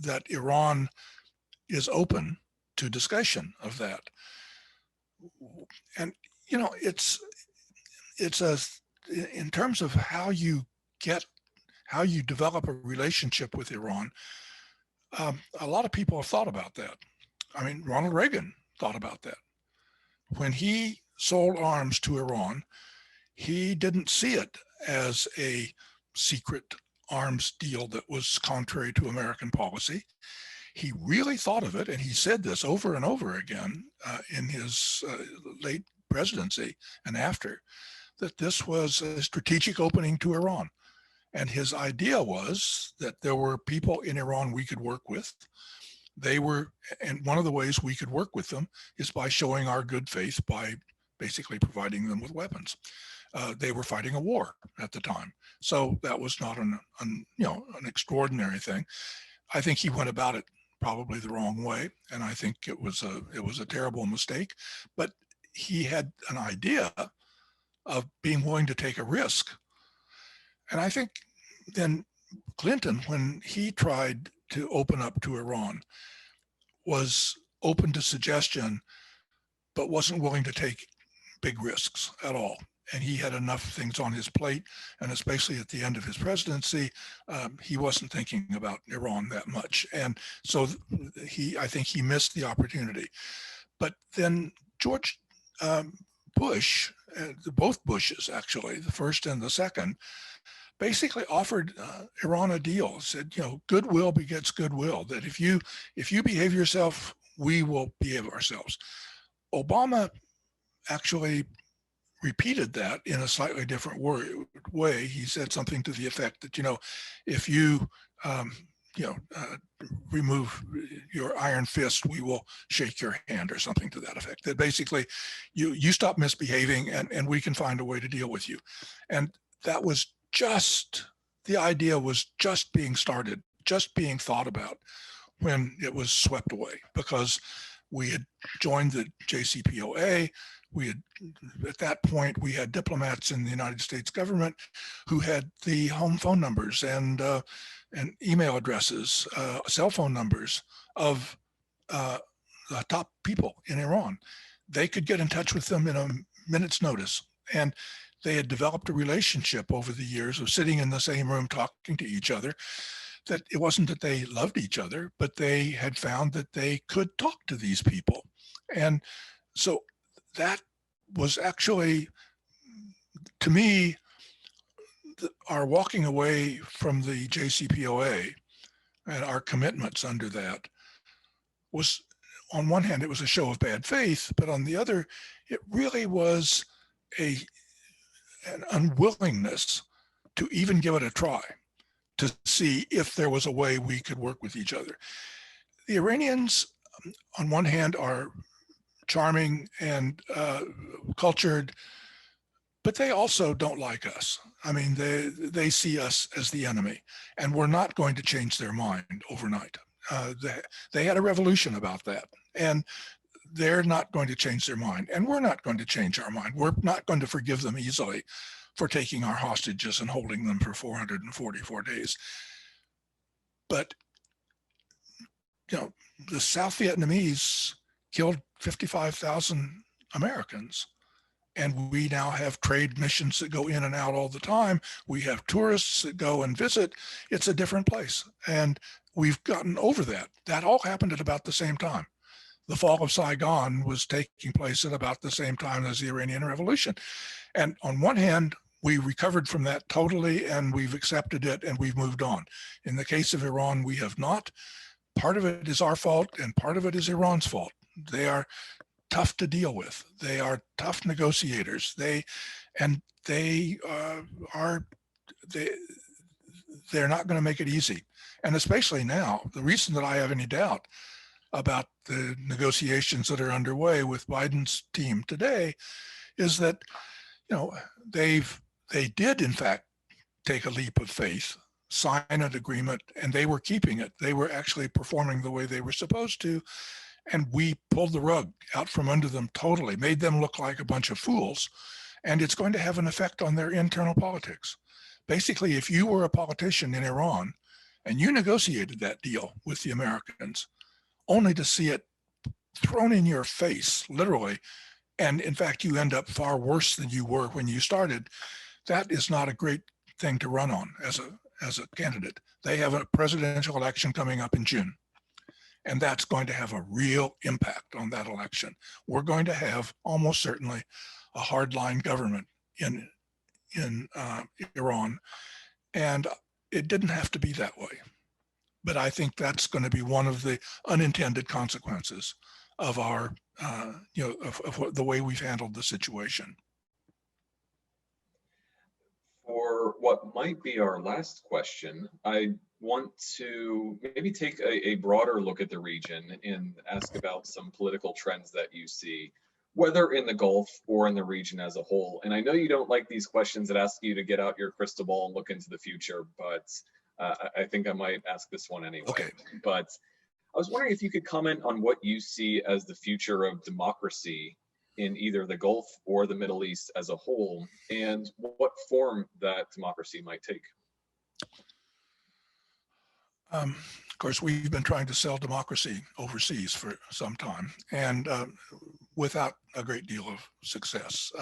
that Iran is open to discussion of that. And, you know, it's in terms of how you develop a relationship with Iran, a lot of people have thought about that. I mean, Ronald Reagan thought about that. When he sold arms to Iran, he didn't see it as a secret arms deal that was contrary to American policy. He really thought of it, and he said this over and over again in his late presidency and after, that this was a strategic opening to Iran. And his idea was that there were people in Iran we could work with. And one of the ways we could work with them is by showing our good faith by basically providing them with weapons. They were fighting a war at the time, so that was not an extraordinary thing. I think he went about it probably the wrong way, and I think it was a terrible mistake. But he had an idea of being willing to take a risk, and I think then Clinton, when he tried to open up to Iran, was open to suggestion, but wasn't willing to take big risks at all. And he had enough things on his plate, and especially at the end of his presidency, he wasn't thinking about Iran that much. And so I think he missed the opportunity. But then George Bush, both Bushes actually, the first and the second, basically offered Iran a deal. Said, you know, goodwill begets goodwill. That if you behave yourself, we will behave ourselves. Obama actually repeated that in a slightly different way. He said something to the effect that, you know, if you remove your iron fist, we will shake your hand, or something to that effect. That basically you stop misbehaving and we can find a way to deal with you. And that was the idea was just being started, just being thought about, when it was swept away, because we had joined the JCPOA. At that point, we had diplomats in the United States government who had the home phone numbers and email addresses, cell phone numbers of the top people in Iran. They could get in touch with them in a minute's notice. And they had developed a relationship over the years of sitting in the same room talking to each other, that it wasn't that they loved each other, but they had found that they could talk to these people. And so that was actually, to me, our walking away from the JCPOA and our commitments under that was, on one hand, it was a show of bad faith, but on the other, it really was an unwillingness to even give it a try, to see if there was a way we could work with each other. The Iranians, on one hand, are charming and cultured, but they also don't like us. I mean, they see us as the enemy, and we're not going to change their mind overnight. They had a revolution about that, and they're not going to change their mind, and we're not going to change our mind. We're not going to forgive them easily for taking our hostages and holding them for 444 days. But, you know, the South Vietnamese killed 55,000 Americans. And we now have trade missions that go in and out all the time. We have tourists that go and visit. It's a different place. And we've gotten over that. That all happened at about the same time. The fall of Saigon was taking place at about the same time as the Iranian Revolution. And on one hand, we recovered from that totally, and we've accepted it, and we've moved on. In the case of Iran, we have not. Part of it is our fault, and part of it is Iran's fault. They are tough to deal with. They are tough negotiators. They're not going to make it easy. And especially now, the reason that I have any doubt about the negotiations that are underway with Biden's team today is that, they did in fact take a leap of faith, sign an agreement, and they were keeping it. They were actually performing the way they were supposed to. And we pulled the rug out from under them totally, made them look like a bunch of fools. And it's going to have an effect on their internal politics. Basically, if you were a politician in Iran and you negotiated that deal with the Americans, only to see it thrown in your face, literally, and in fact, you end up far worse than you were when you started, that is not a great thing to run on as a candidate. They have a presidential election coming up in June, and that's going to have a real impact on that election. We're going to have almost certainly a hardline government in Iran, and it didn't have to be that way. But I think that's going to be one of the unintended consequences of our, of the way we've handled the situation. For what might be our last question, I want to maybe take a broader look at the region and ask about some political trends that you see, whether in the Gulf or in the region as a whole. And I know you don't like these questions that ask you to get out your crystal ball and look into the future, but I think I might ask this one anyway. Okay. But I was wondering if you could comment on what you see as the future of democracy in either the Gulf or the Middle East as a whole, and what form that democracy might take. Of course, we've been trying to sell democracy overseas for some time, and without a great deal of success.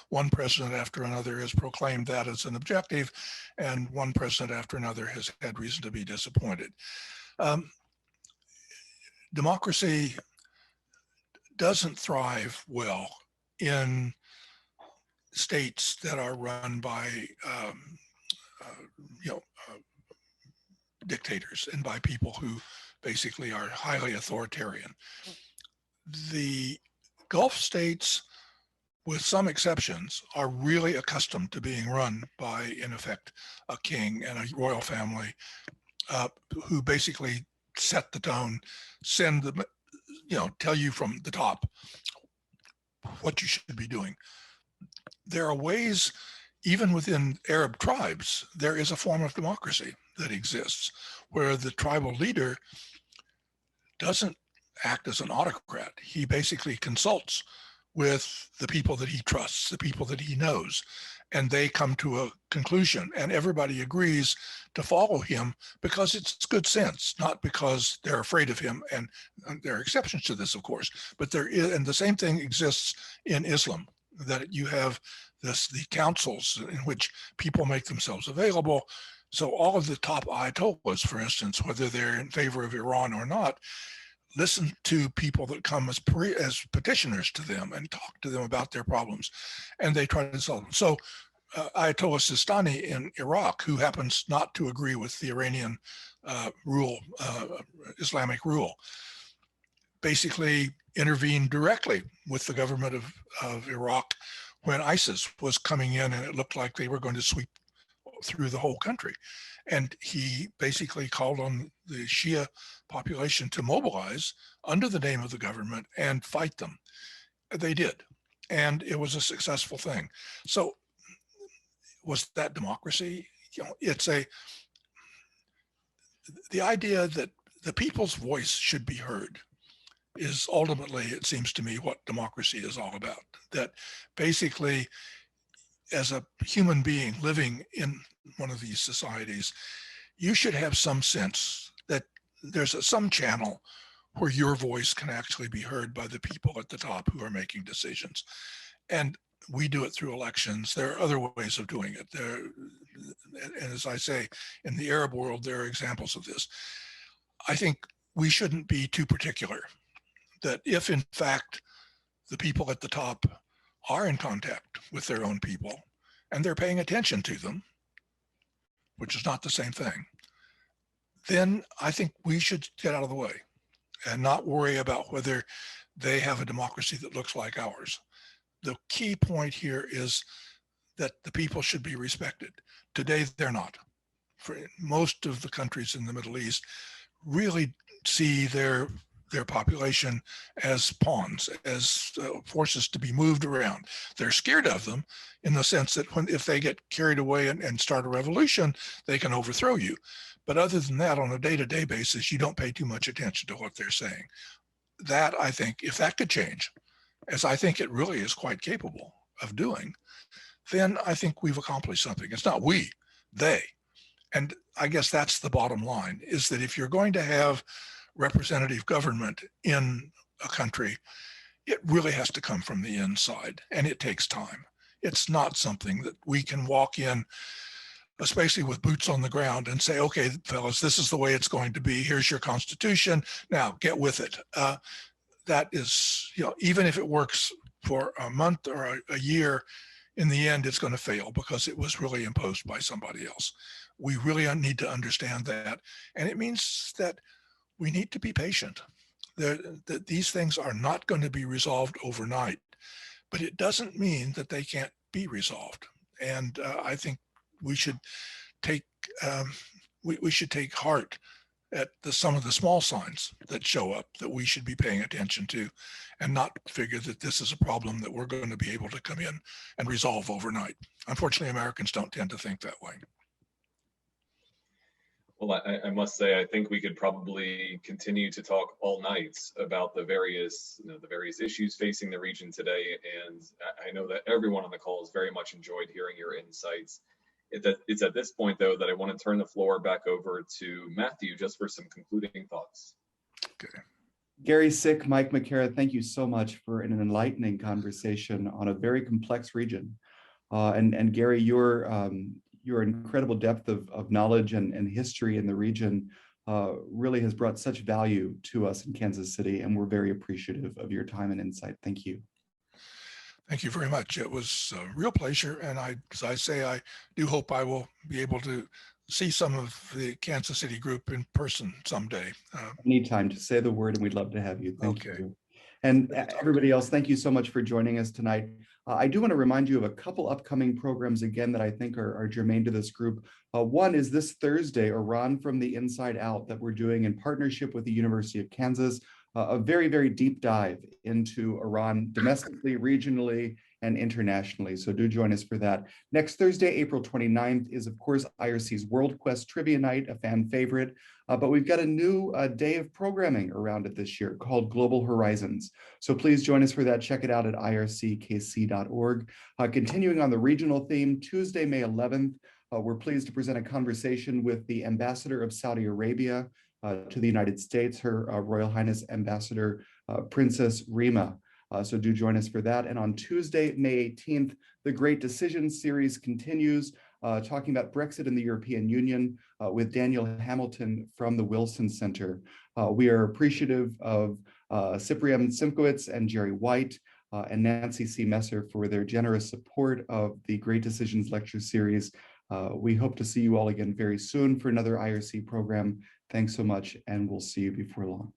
One president after another has proclaimed that as an objective, and one president after another has had reason to be disappointed. Democracy doesn't thrive well in states that are run by dictators and by people who basically are highly authoritarian. The Gulf states, with some exceptions, are really accustomed to being run by, in effect, a king and a royal family who basically set the tone, send the, tell you from the top what you should be doing. There are ways, even within Arab tribes, there is a form of democracy that exists where the tribal leader doesn't act as an autocrat. He basically consults with the people that he trusts, the people that he knows, and they come to a conclusion, and everybody agrees to follow him because it's good sense, not because they're afraid of him. And there are exceptions to this, of course, but there is, and the same thing exists in Islam, that you have the councils in which people make themselves available. So all of the top ayatollahs, for instance, whether they're in favor of Iran or not, listen to people that come as petitioners to them and talk to them about their problems, and they try to solve them. So Ayatollah Sistani in Iraq, who happens not to agree with the Iranian Islamic rule, basically intervened directly with the government of Iraq when ISIS was coming in and it looked like they were going to sweep through the whole country. And he basically called on the Shia population to mobilize under the name of the government and fight them. They did. And it was a successful thing. So was that democracy? It's the idea that the people's voice should be heard is ultimately, it seems to me, what democracy is all about. That basically, as a human being living in one of these societies, you should have some sense that there's some channel where your voice can actually be heard by the people at the top who are making decisions. And we do it through elections. There are other ways of doing it. And as I say, in the Arab world, there are examples of this. I think we shouldn't be too particular, that if in fact the people at the top are in contact with their own people and they're paying attention to them, which is not the same thing, then I think we should get out of the way and not worry about whether they have a democracy that looks like ours. The key point here is that the people should be respected. Today, they're not. For most of the countries in the Middle East really see their their population as pawns, as forces to be moved around. They're scared of them in the sense that if they get carried away and start a revolution, they can overthrow you. But other than that, on a day-to-day basis, you don't pay too much attention to what they're saying. That, I think, if that could change, as I think it really is quite capable of doing, then I think we've accomplished something. It's not we, they. And I guess that's the bottom line, is that if you're going to have representative government in a country, it really has to come from the inside, and it takes time. It's not something that we can walk in, especially with boots on the ground, and say, okay, fellas, this is the way it's going to be. Here's your constitution. Now get with it. That is, even if it works for a month or a year, in the end, it's going to fail because it was really imposed by somebody else. We really need to understand that. And it means that we need to be patient. That these things are not going to be resolved overnight, but it doesn't mean that they can't be resolved. And I think we should take we should take heart at some of the small signs that show up that we should be paying attention to, and not figure that this is a problem that we're going to be able to come in and resolve overnight. Unfortunately, Americans don't tend to think that way. Well, I must say, I think we could probably continue to talk all night about the various issues facing the region today. And I know that everyone on the call has very much enjoyed hearing your insights. It's at this point, though, that I want to turn the floor back over to Matthew just for some concluding thoughts. Okay. Gary Sick, Mike McCara, thank you so much for an enlightening conversation on a very complex region. And Gary, your incredible depth of knowledge and history in the region really has brought such value to us in Kansas City, and we're very appreciative of your time and insight. Thank you. Thank you very much. It was a real pleasure, and as I say, I do hope I will be able to see some of the Kansas City group in person someday. Anytime, to say the word, and we'd love to have you. Thank Okay. you. And everybody else, thank you so much for joining us tonight. I do want to remind you of a couple upcoming programs, again, that I think are germane to this group. One is this Thursday, Iran from the Inside Out, that we're doing in partnership with the University of Kansas, a very, very deep dive into Iran domestically, regionally, and internationally. So do join us for that. Next Thursday, April 29th, is, of course, IRC's World Quest Trivia Night, a fan favorite. But we've got a new day of programming around it this year called Global Horizons. So please join us for that. Check it out at irckc.org. Continuing on the regional theme, Tuesday, May 11th, we're pleased to present a conversation with the Ambassador of Saudi Arabia to the United States, Her Royal Highness Ambassador Princess Rima. So do join us for that. And on Tuesday, May 18th, the Great Decisions series continues, talking about Brexit and the European Union with Daniel Hamilton from the Wilson Center. We are appreciative of Cyprian Simkowitz and Jerry White and Nancy C. Messer for their generous support of the Great Decisions lecture series. We hope to see you all again very soon for another IRC program. Thanks so much, and we'll see you before long.